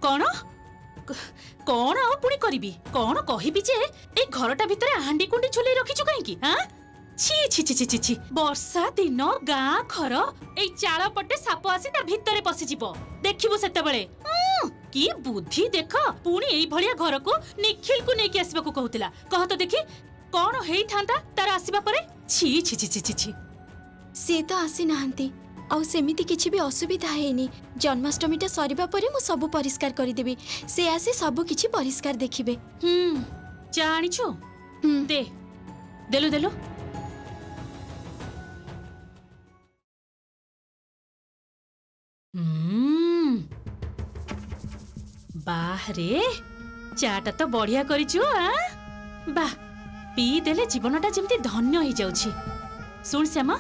कौन कौन आ पुणी करिबी कौन कहिबी जे ए घरटा भितरे हांडी कुंडी झुले रखिछु काहे की हां छी छी छी छी छी वर्षा दिन गाँ घर ए चाळ पटे साप आसी ता भितरे पसि जिवो देखिबो सेते बेले की बुद्धि देख पुणी एई भलिया घर को निखिल को नेकी आसीबा को कहउतिला कह तो देखि कौन हेई थांता तार आसीबा परे छी छी छी छी छी से तो आसी नाहंती आउ सेमिति किछि भी असुविधा हेनी जन्माष्टमीटा सरीबा परे मु सब परिष्कार करि देबी से आसी सब किछि परिष्कार देखिबे जानिछु दे देलु देलु बाहरे चाटा तो बढ़िया करिछु बा पी देले जीवनटा जेमती धन्य हो जाउछि सुन श्यामा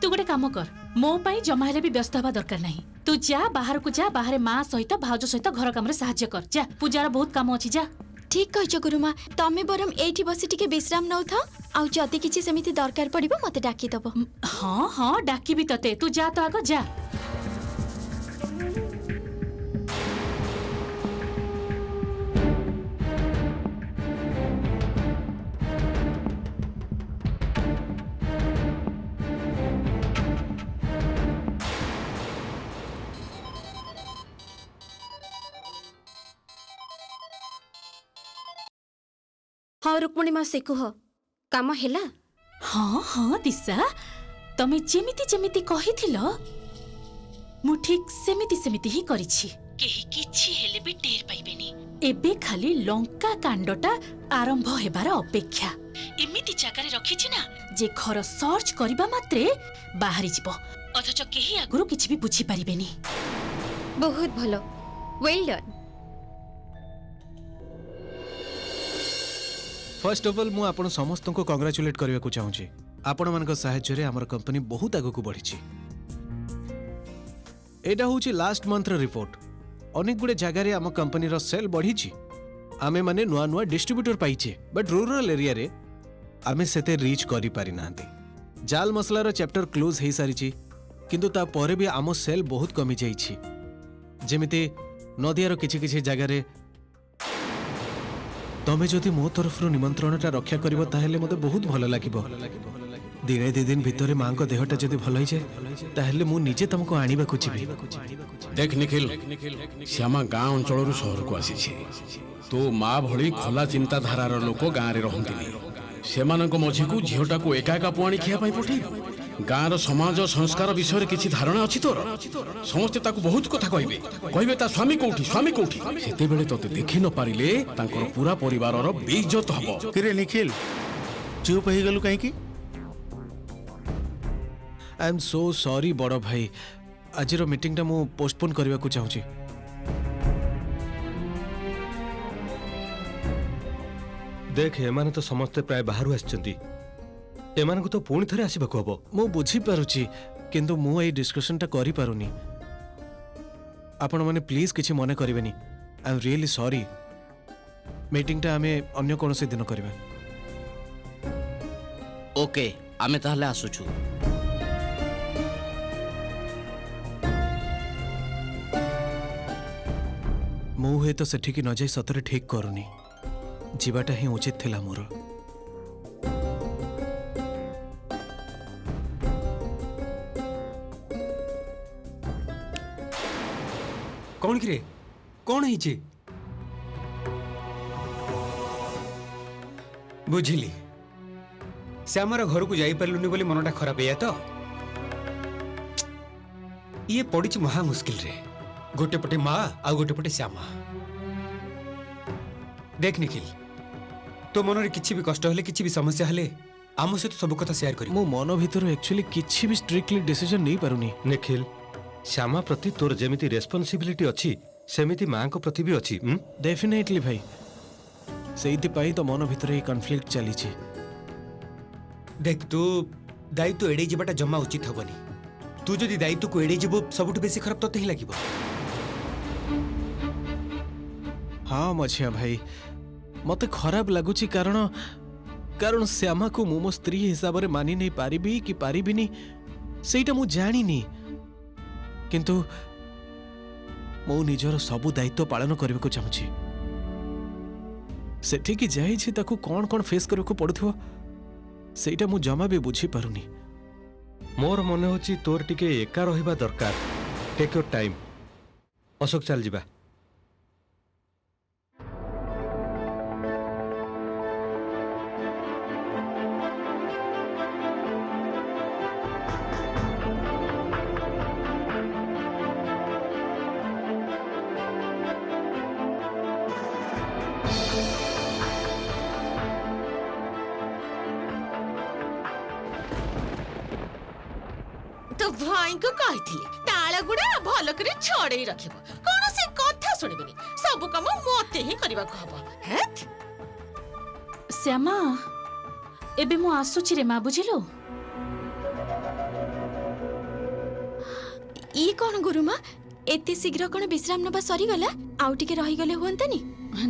तू गोटे काम कर मो पाई जमा हेले भी व्यस्त हवा दरकार नहीं तू जा बाहर को जा बाहर माँ सहित भाउज सहित घर काम रे सहाय्य कर जा पूजार बहुत काम अछि जा ठीक कहछ गुरुमा तमे बरम एठी बसी टिके विश्राम नउ था आउ जदी किछि सेमिति दरकार पड़िबो मते डाकी दबो हां हां डाकी भी तते तू जा तो आगो जा हाँ रुक्मणी मासी कुह काम हैला हाँ हाँ दिशा तमे जेमिति जेमिति कहिथिल मु ठीक सेमिति सेमिति ही करिछि केही किछि हेले भी टेर पाइबेनी एबे खाली लंका कांडटा आरंभ हेबार अपेक्षा एमिति जागारे रखिछि ना जे घर सर्च करिबा मात्रे बाहरी जिवो अथच केही आगुरु किछि भी बुझी पारिबेनी बहुत भलो well done first of all मु आपण समस्त को कांग्रेचुलेट करबा को चाहूची आपण मन को सहायता रे हमर कंपनी बहुत आगु को बढ़िछि एटा होची लास्ट मंथ रे रिपोर्ट अनेक गुडे जगह रे हम कंपनी रो सेल बढ़िछि आमे माने नुआ नुआ डिस्ट्रीब्यूटर पाइछे बट रूरल एरिया रे आमे सेते रीच करि पारि नांती जाल मसला रो चैप्टर क्लोज हे सारिछि किंतु ता परे भी आम सेल बहुत कमी जाइछि जेमिति नदिया रो किछि किछि जगह रे तमे जदि मो तरफ निमंत्रणटा रक्षा करिवो ताहेले मते बहुत भल लागिबो दिने दि दिन भितरे मां को देहटा जदि भल होई जाय ताहेले मु निजे तुमको आनिबा कुचिबी देख निखिल श्यामा गाँ अंचल शहर को आसी तो माँ भली खोला चिंताधारार लोक गाँव रे रहंतिनी सेमानक मझी को झीटा को एका एका पुआणी खिया पाई पठे गाँव समाज संस्कार विषय रे किछि धारणा अछि तोर समस्ते ताकू बहुत कथा कहबे कहबे ता स्वामी कोठी सेते बेले तते देखि न पारिले तांकर पूरा परिवार रो बेइज्जत हबो किरे निखिल चुप हे गलु काहे की आई एम सो सॉरी बड़ो भाई आज रो मीटिंग टा मु पोस्टपोन करबा को चाहूची देख एमाने तो समस्त प्राय बाहर आछंती एमान को तो पुणी थरे आसीबा को हबो मु बुझी पारुची किंतु मु ए डिस्कशन टा करि पारुनी आपण माने प्लीज किछि मने करिवेनी I am really sorry meeting टा हमें अन्य कोन से दिन करबा ओके आमे ताहले आसुछु मु हे तो सेठी की न जाई सतरे ठीक करूनी जीवाटा ही उचित थिला मोर कौन किरे कौन है बुझिली श्यामर घर को जाई पारलुनी बोली मनटा खराब है तो ये पड़ी महा मुश्किल रे गोटे पटे माँ आ गोटे पटे श्यामा देख निखिल तो मन रे किछि भी कष्ट हले किछि भी समस्या हले आम सहित सब कथा शेयर करी मो मन भीतर एक्चुअली किछि भी स्ट्रिक्टली डिसीजन नहीं पारुनी निखिल श्यामा प्रति तोर जेमिति रेस्पोंसिबिलिटी अछि सेमिति मां को प्रति भी अछि डेफिनेटली भाई सेइति पाई तो मन भीतर ही कॉन्फ्लिक्ट चली छी देख तू दायित्व एडे जीवाटा जमा उचित हबनी तू जदि दायित्व को एडे जीवो सबुठ बेसी खराब तते ही लागिबो हाँ मझिया भाई मते खराब लगुची कारण श्यामा को मो स्त्री हिसाब रे मानी नहीं पारिबी कि पारिबिनी सेटा मु जानिनी किंतु मो निजर सबु दायित्व पालन करने को चाहूँगी सेठिकी जाइछि ताकू कौन कौन फेस करने को पड़ुथिबो सेटा मु जमा भी बुझी पारुनी। मोर मने होची तोर टिके एका रहिबा दरकार। Take your time. अशोक चल जिबा। तो भाई को कही ताला गुड़ा भल कर छड़े रखिब कौन से कथा सुनिबेनी सब काम मते ही करबा को हबो हेत श्यामा एबे मु आसुची रे माँ बुझिलो। ई कौन गुरुमा एते शीघ्र कौन विश्राम नबा सरी गला आउ टिके रही गले हुअंतानी।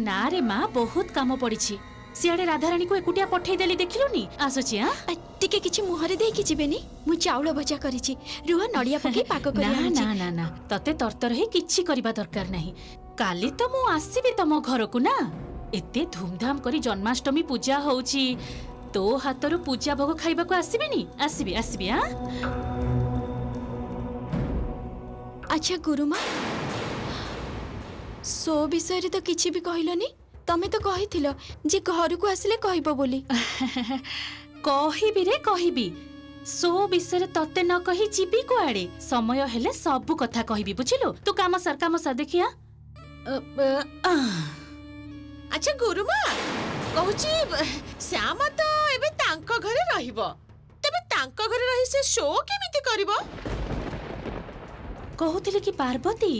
ना रे माँ बहुत काम पड़िछि सियाडे राधारानी को एकुटिया पठेई देली देखिलुनी आसुची। हां टिके किछि मुहरे देई कि जिबेनी मु चाउल भजा करिछि रुह नडिया पके पाक करि ना आनिछि। ना ना ना तते तरतर हे किछि करबा दरकार नाही काली तो मु आसीबी तम घर को ना एते धूमधाम करी जन्माष्टमी पूजा होउछि तो हातरु पूजा भोग खाइबा को आसीबेनी आसीबी आसीबी। हां अच्छा गुरुमा सो विषय रे तो किछि भी कहिलोनी तमे तो कहिथिलो जे घर को आसिले कहइबो बोली। कहिबी रे कहिबी सो विषय तते न कही जीबी कुआडे समय हेले सब कथा कहिबी बुझिलो। तू काम सर देखिया। अच्छा गुरुमा कहूची श्यामा तो एबे तांको घरे रहिबो तबे तांको घरे रही से शो केमिति करबो कहूथिले कि पार्वती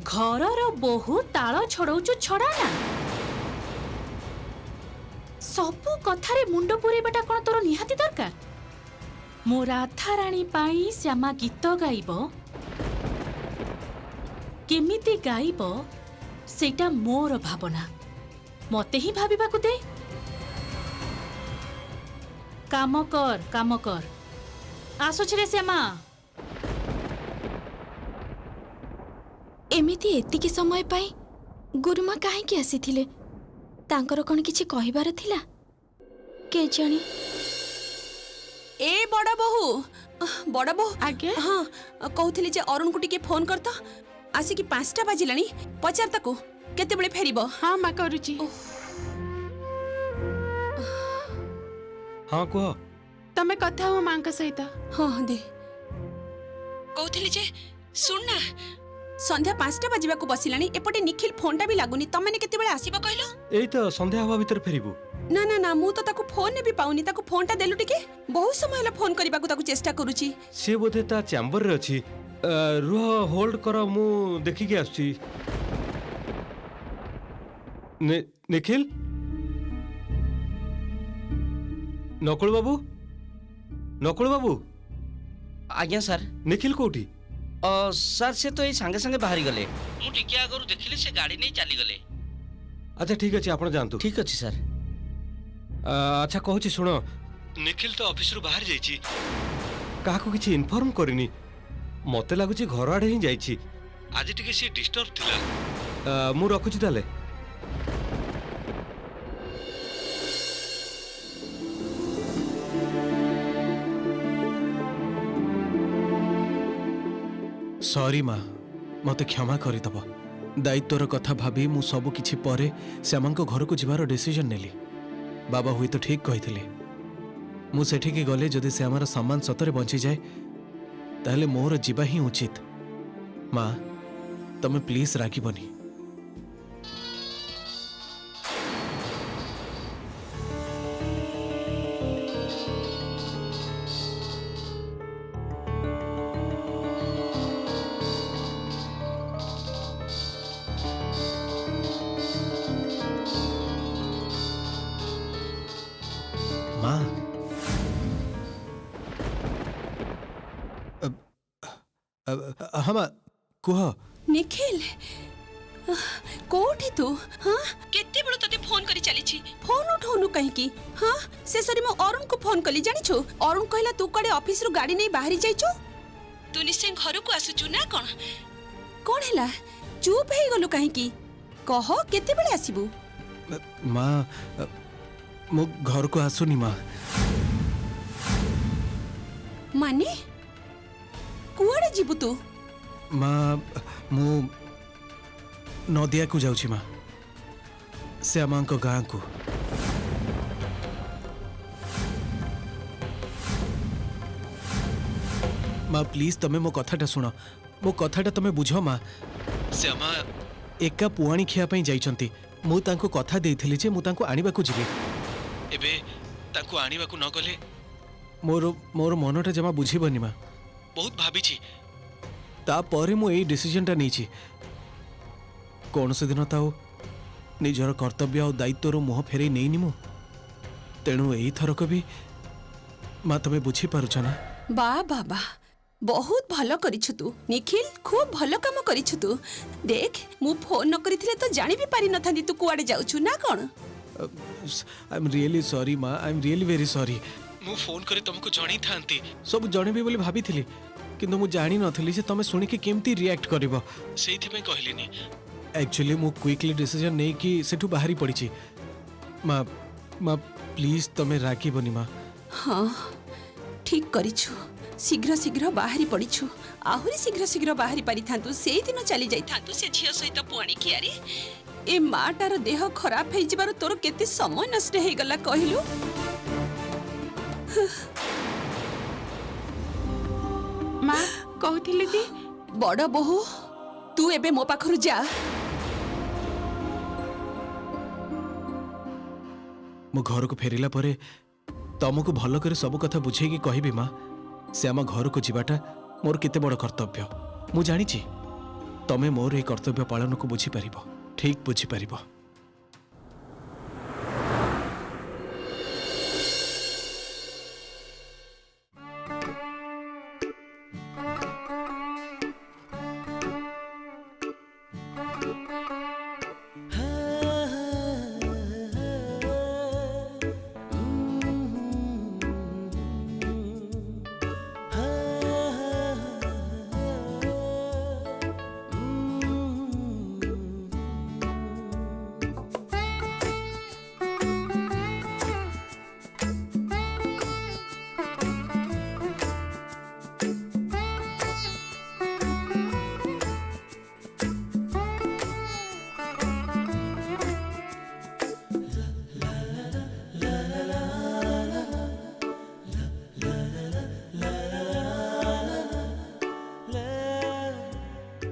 घरर बहु ताଳ छड़ौचु छड़ा ना सबु कथारे मुंड पुरेबाटा कोन तोर निहाती दरकार। मो राधा रानी पाई श्यामा गीत गाइबो केमिति गाइबो सेटा मोर भावना मते ही भाबिबा को दे। काम कर आसुछ रे श्यामा। एमिति एतिकी समय पाई गुरुमा काहे की आसीथिले तांकर कोन किछि कहिबार थिला के जानी। ए बड़ा बहु आगे हाँ कहूली जे अरुण को टिके फोन कर तो आसिकी 5टा बाजिलानी पचार ताको केते बेले फेरिबो। हाँ माँ करुची। हाँ कह तमे कथा हो माँ का सहित। हाँ दे कहूली जे सुन ना संध्या 5टा बाजिबा को बसिलानी एपटे निखिल फोनटा भी लागुनी तमे ने केते बेले आसीबो कहलो। एई तो संध्या हवा भीतर फेरिबू। ना ना ना मु तो ताको फोन ने भी पाउनी ताको फोनटा देलु टिके बहुत समय होला फोन करबा को ताको चेष्टा करूची से बोधे ता चैम्बर रे अछि रुह होल्ड कर मु देखि के आछी। निखिल नकुल बाबू आज्ञा सर। निखिल कोठी सर से तो ये संगे संगे बाहरी गले मु टिके आगरु देखिले से गाड़ी नहीं चली गले। अच्छा ठीक अछि आपण जानतु। ठीक अछि सर। अच्छा कहूची सुनो निखिल तो ऑफिस रु बाहर जाइछि काहाको किछि इन्फॉर्म करिनी मते लागुची घर आडे ही जाइछि आज टिके से डिस्टर्ब थिला मु रखुची ताले। सॉरी माँ मते क्षमा करदब दायित्वर कथा भाभी मु सब किछि परे श्यामा घर को जीवार डिसीजन नेली। बाबा हुई तो ठीक कही मु सेठिकी गले जदि श्यामार सम्मान सतरे बंची जाए ताहले मोर जीवा ही उचित। माँ तमे प्लीज रागिबनी। माँ हाँ माँ कुह। निखिल कोठी तू हाँ केते बेलो तते फोन करी चली छी फोन उठौनु कहीं की हाँ से सरी मो अरुण को फोन कली जानी छु अरुण कहला तू कड़े ऑफिस रु गाड़ी नहीं बाहरी जाइछु तू निश्चय घर को आसुछु ना कोन कोन हैला चुप हे गलु काहे की कह केते बेले आसीबू माँ मो घर को आसुनी माँ माने कुआडे जीबू तू माँ मु नदिया को जाऊँ माँ श्यामा गाँ को माँ प्लीज तमे मो कथाटा शुण मो कथाटा तमे बुझ माँ श्यामा एका पुआणी खिया पई जाइछंती मु तांको कथा देइथिली जे मु तांको आनिबा को जिबे एबे तांको आनिबा को न गले मोर मोर मनटा जमा बुझिबनी माँ बहुत भाबिछि तापर मु एई डिसीजनटा नेछि कौन से दिन ताऊ निजर कर्तव्य और दायित्वर मुह फेरे नहीं मु तेणु यही थरक भी माँ तमें बुझी पारुछ ना बा बाबा बहुत भलो करिछु तू निखिल खूब भलो काम करिछु तू देख मु फोन न करिथिले तो जानि भी पारि नथांदी तू कुआडे जाउछु ना कोन आई एम रियली सॉरी माँ आई एम रियली वेरी सॉरी मु फोन करे तुमको जणी थांती सब जणेबी बोली भाबीथिली किंतु मु जानि नथली जे तमे सुनि के केमती रिएक्ट करबो सेइथि में कहलिनी एक्चुअली मु क्विकली डिसीजन नै कि सेठु बाहरी पड़िछि माँ माँ प्लीज तमे राखी बनी माँ हाँ ठीक करिछु शीघ्र शीघ्र बाहरी पड़िछु आहुरी शीघ्र शीघ्र बाहरी पारि थांतु सेई दिन चली जाई थांतु से झियो सहित पुआणी खियारी ए माटार देह खराब हे जिबार तोर केते समय नष्ट हे गला कहिलु माँ कहथिले कि बड़ बहु तू एबे मो पाखरु जा मो घर को फेरिला परे तुमको भल करे सब कथा बुझेगी कहबी माँ श्यामा घर को जीवाटा मोर केते बड़ कर्तव्य मु जानिछि तमे मोर ए कर्तव्य पालन को बुझी परिबो ठीक बुझी परिबो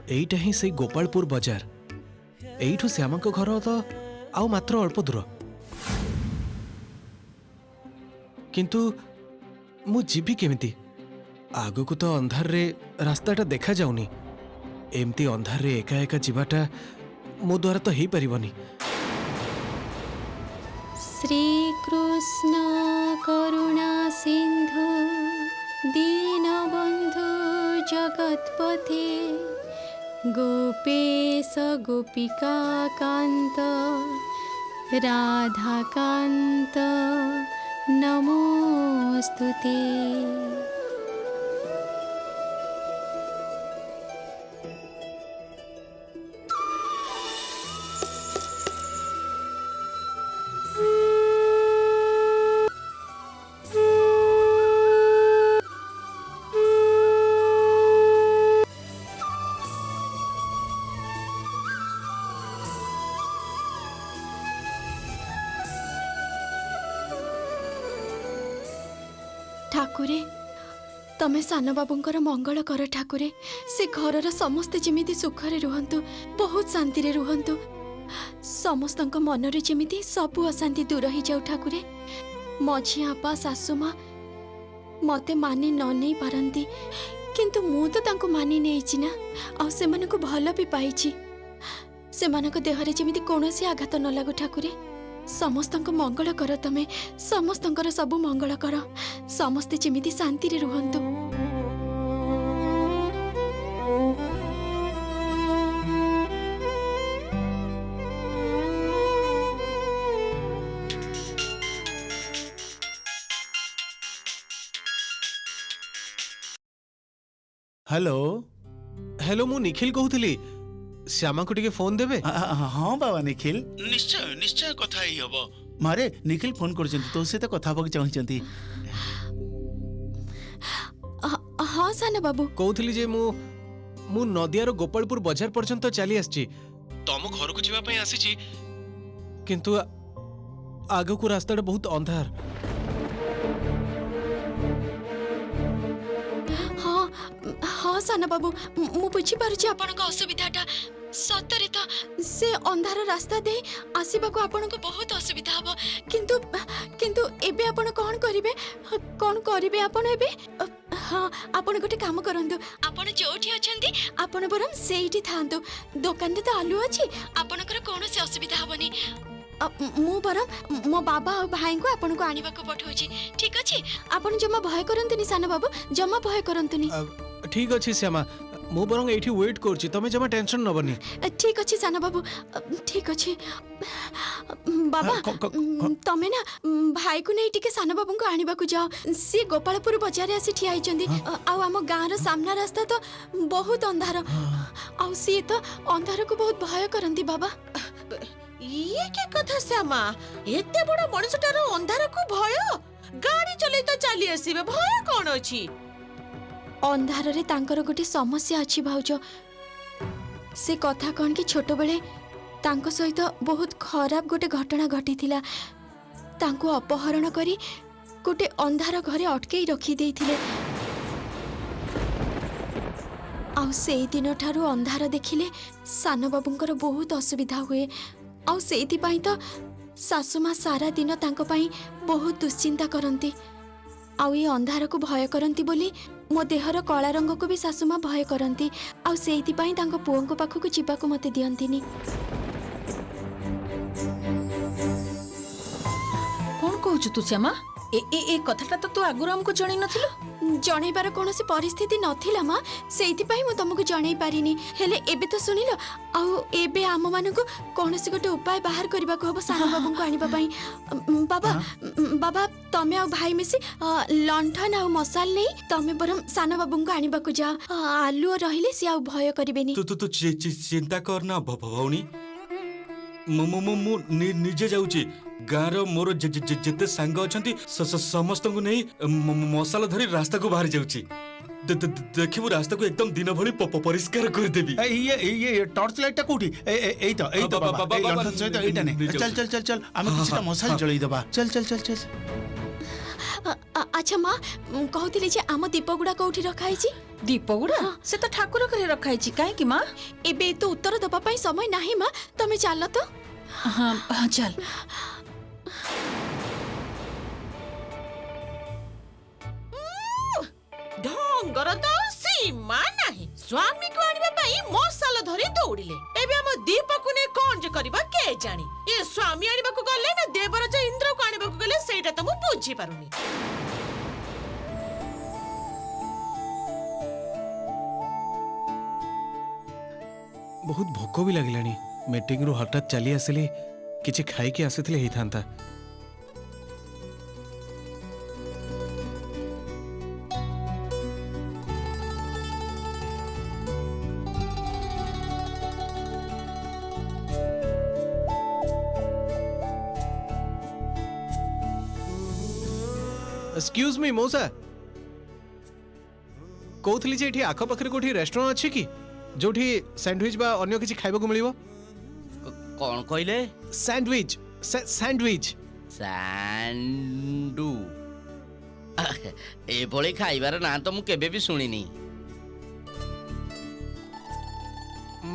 एईटा ही से गोपालपुर बाजार एइठु श्यामा को घर तो आउ मात्र अल्प दूर किंतु मु जीवी केमिति आगु को तो अंधार रे रास्ताटा देखा जाउनी एमती अंधार रे एका एका जीवाटा मो द्वारा तो हेई परिबनी श्री कृष्ण करुणा सिंधु दीनबंधु जगतपथे गोपेश गोपिका कांत राधा कांत नमोस्तुते ठाकुरे तमे सान बाबूंकर मंगल कर ठाकुरे से घरर समस्ते जेमिति सुखरे रुहंतु बहुत शांति रे रुहंतु समस्तक मनरे जेमिति सबु अशांति दूर ही जाऊ ठाकुरे मझी आपा सासु माँ मते मानि न नहीं पारंती किंतु मु तो तांको मानि नेइछि ना आ सेमानकु भल भी पाइछि सेमानक देहरे जेमिति कोनोसी आघात न लागु ठाकुरे समस्तंक मंगल कर तमे समस्तंकर सबु मंगल कर समस्ते जेमिति शांति रे रुहंतु हेलो हेलो मु निखिल कहूली श्यामा को टिके फोन देबे हाँ बाबा निखिल निश्चय निश्चय कथा ही हबो मारे निखिल फोन करछन्ती तो सहित कथा होबक चाहछन्ती हाँ साना बाबू कहूली जे मु नदियार गोपालपुर बाजार पर्यंत चली आसी तम घर को जीवा पई आसी किंतु आग को रास्ता बहुत अंधार हाँ हाँ साना बाबू मु बुझी पारुछि आपनक असुविधाटा सतरे तो से अंधार रास्ता दे आसीबा को आपनक बहुत असुविधा हबो किंतु किंतु एबे आपन कोन करिवे आपन एबे हाँ आपन गोटे काम करंतु आपन जोठी अछंती आपन बरम सेठी थांतु दुकान रे तो आलू अछि आपनकर कोनोसी असुविधा हबनी मु बरम मो बाबा और भाई को आपन को आनिबा को पठौछि ठीक अछि आपन जमा भय करंतुनी साना बाबू जमा भय करंतुनी ठीक अछि श्यामा मु बरंग एठी वेट करछि तमे जमा टेंशन नबनी ठीक अछि साना बाबू ठीक अछि बाबा तमे ना भाई को नै टिके साना बाबू को आनिबा को जाओ सी गोपालपुर बाजार आसी ठिया आइचंदी आ हम गां रो सामना रास्ता तो बहुत अंधार आ सी तो अंधार को बहुत भय करंती बाबा ये के कथा श्यामा एते बड़ मनुष्यटार अंधार को भय गाड़ी चले तो चली आसीबे भय कोन अछि अंधार रे तांकर गोटे समस्या अछि भाउज से कथा कौन कि छोट बेले तांको सहित बहुत खराब गोटे घटना घटिथिला तांको अपहरण करी गोटे अंधार घरे अटकेई रखी देइथिले आउ से दिन ठारू अंधार देखिले सान बाबूंकर बहुत असुविधा हुए आउ सेति पई तो सासुमा सारा दिन तांको पई बहुत दुश्चिंता करंती आउ ये अंधार को भय करंती बोली मो देहर कला रंग को भी सासुमा भय करंती आउ सेति पई तांको पुओं को पाखु को जीवा को मते दियंतीनी कौन कहू तू श्यामा ए कथाटा तो तू आगुर हमको जणै नथिलु जणैबार कोनोसी परिस्थिति नथिला मा सेति पई मो तुमको जणै पारिनी हेले एबे तो सुनिलो आउ एबे आम माने को कोनोसी गोटे उपाय बाहर करबा को हबो सारा बाबू को आनिबा पई बाबा बाबा तमे आ भाई मिसी लंठन आ मसाल नै तमे बरम साना बाबू को आनिबा को जा आलू रहिले से आ भय करबेनी तू चिंता करना भौणी मु निजे जाउची गाँव मोर जेते सांग अछंती समस्त को नहीं मसाला धरी रास्ता को बाहर जाउची देखिबु रास्ता को एकदम दिन भली परिष्कार कर देबी ये टॉर्च लाइट कोठी एई तो बाबा ए लंठन सहित एटा ने चल आमे किछटा मसाला जळई दबा चल अच्छा माँ कहती जे आम दीपगुड़ा कौटी रखाई दीपगुड़ा से तो ठाकुर घरे रखाई काहे कि माँ एबे तो उत्तर दबा पई समय नाही माँ तमे चल तो हाँ चल ढंगर तो सीमा नाही स्वामी को आनिबा पई मसाला धरी दौड़िले एबे हम दीपक ने कोन जे करबा के जानी ए स्वामी आनिबा को गले ना देवराज इंद्र को आनिबा को गले सेटा त मु बुझी पारुनी बहुत भोक भी लगिलानी मीटिंग रु हठात चली आसिली किछि खाई के आसिथिले हेई थांता एक्सक्यूज मी मौसा कहूली जे एठी आख पाखरे कोठी रेस्टोरेंट अछि कि जोठी सैंडविच बा अन्य किछि खाइबा को मिलिबो कौन कहले सैंडविच सैंडविच सैंडू ए भली खाइबार ना तो मु केबे भी सुनिनी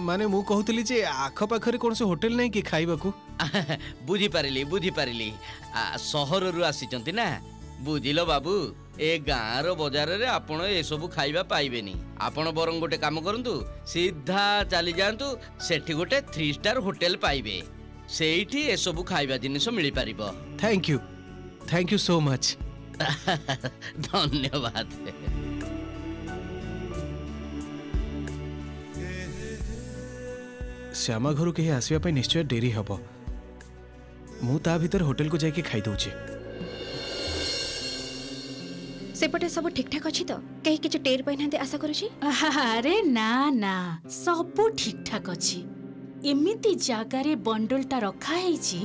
माने मु कहूली जे आख पाखरे कोन से होटल नै कि खाइबा को बुझी पारिली शहर रु आसी चंती ना बुझिलो बाबू ए गाँव रो बाजार रे आपण ए सब खाइबा पाइबेनी आपण बरं गोटे काम करंतु सीधा चली जांतु सेठी गोटे 3 स्टार होटल पाइबे सेठी ए सब खाइबा जिनिस मिली पारिबो थैंक यू सो मच धन्यवाद श्यामा घर के आसवा पे निश्चय डेरी हबो मु ता भीतर होटल को जाके खाई दउची सेपटे सब ठीक ठाक अछि तो କେହି କିଛି ଟେର ପାଇନାହାନ୍ତି ଆଶା କରୁଛି। ଆରେ ନା ନା, ସବୁ ଠିକ ଠାକ ଅଛି। ଏମିତି ଜାଗାରେ ବଣ୍ଡଲଟା ରଖା ହେଇଛି,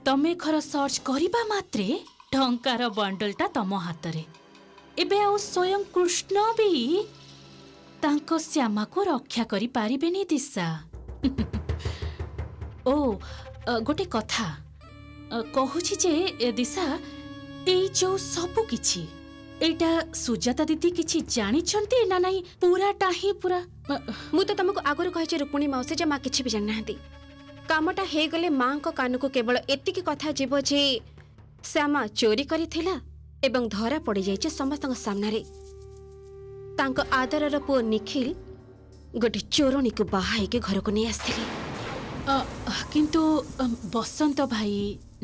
ତମେ ଘର ସର୍ଚ୍ଚ କରିବା ମାତ୍ରେ ଟଙ୍କାର ବଣ୍ଡଲଟା ତମ ହାତରେ। ଏବେ ଆଉ ସ୍ୱୟଂ କୃଷ୍ଣ ବି ତାଙ୍କ ଶ୍ୟାମାକୁ ରକ୍ଷା କରିପାରିବେନି ଦିଶା। ଓ ଗୋଟେ କଥା କହୁଛି ଯେ ଦିଶା, ଏଇ ଯୋଉ ସବୁ କିଛି ଏଇଟା ସୁଜାତା ଦିଦି କିଛି ଜାଣିଛନ୍ତି ନା ନାଇଁ? ପୁରାଟା ହିଁ ପୁରା ମୁଁ ତ ତମକୁ ଆଗରୁ କହିଛି ରୁକ୍ମିଣୀ ମାଉସୀ ଯେ ମା କିଛି ବି ଜାଣିନାହାନ୍ତି। କାମଟା ହେଇଗଲେ ମାଙ୍କ କାନକୁ କେବଳ ଏତିକି କଥା ଯିବ ଯେ ଶ୍ୟାମା ଚୋରି କରିଥିଲା ଏବଂ ଧରା ପଡ଼ିଯାଇଛି ସମସ୍ତଙ୍କ ସାମ୍ନାରେ। ତାଙ୍କ ଆଦରର ପୁଅ ନିଖିଲ ଗୋଟେ ଚୋରଣୀକୁ ବାହା ହେଇକି ଘରକୁ ନେଇ ଆସିଥିଲେ। କିନ୍ତୁ ବସନ୍ତ ଭାଇ,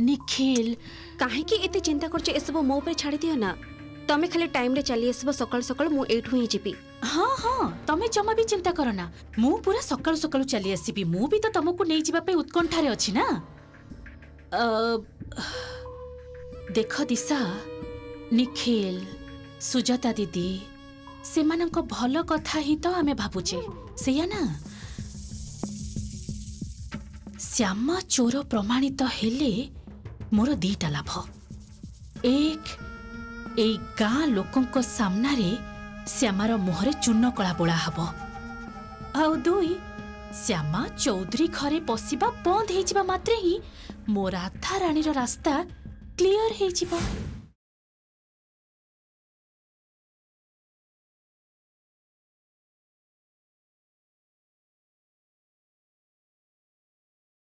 ନିଖିଲ କାହିଁକି ଏତେ ଚିନ୍ତା କରୁଛ? ଏସବୁ ମୋ ଉପରେ ଛାଡ଼ି ଦିଅ ନା। ତମେ ଖାଲି ଟାଇମରେ ଚାଲି ଆସିବ ସକାଳୁ ସକାଳୁ, ମୁଁ ଏଇଠୁ ହିଁ ଯିବି। ହଁ ହଁ, ତମେ ଜମା ବି ଚିନ୍ତା କର ନା, ମୁଁ ପୁରା ସକାଳୁ ସକାଳୁ ଚାଲି ଆସିବି। ମୁଁ ବି ତ ତମକୁ ନେଇଯିବା ପାଇଁ ଉତ୍କଣ୍ଠାରେ ଅଛି ନା। ଦେଖ ଦିଶା, ନିଖିଲ, ସୁଜାତା ଦିଦି ସେମାନଙ୍କ ଭଲ କଥା ହିଁ ତ ଆମେ ଭାବୁଛେ, ସେଇଆ ନା? ଶ୍ୟାମା ଚୋର ପ୍ରମାଣିତ ହେଲେ ମୋର ଦିଟା ଲାଭ। ଏକ, ଏଇ ଗାଁ ଲୋକଙ୍କ ସାମ୍ନାରେ ଶ୍ୟାମାର ମୁହଁରେ ଚୂନ କଳା ବୋଳା ହବ। ଆଉ ଦୁଇ, ଶ୍ୟାମା ଚୌଧୁରୀ ଘରେ ପଶିବା ବନ୍ଦ ହେଇଯିବା ମାତ୍ରେ ହିଁ ମୋ ରାଧା ରାଣୀର ରାସ୍ତା କ୍ଲିୟର ହେଇଯିବ।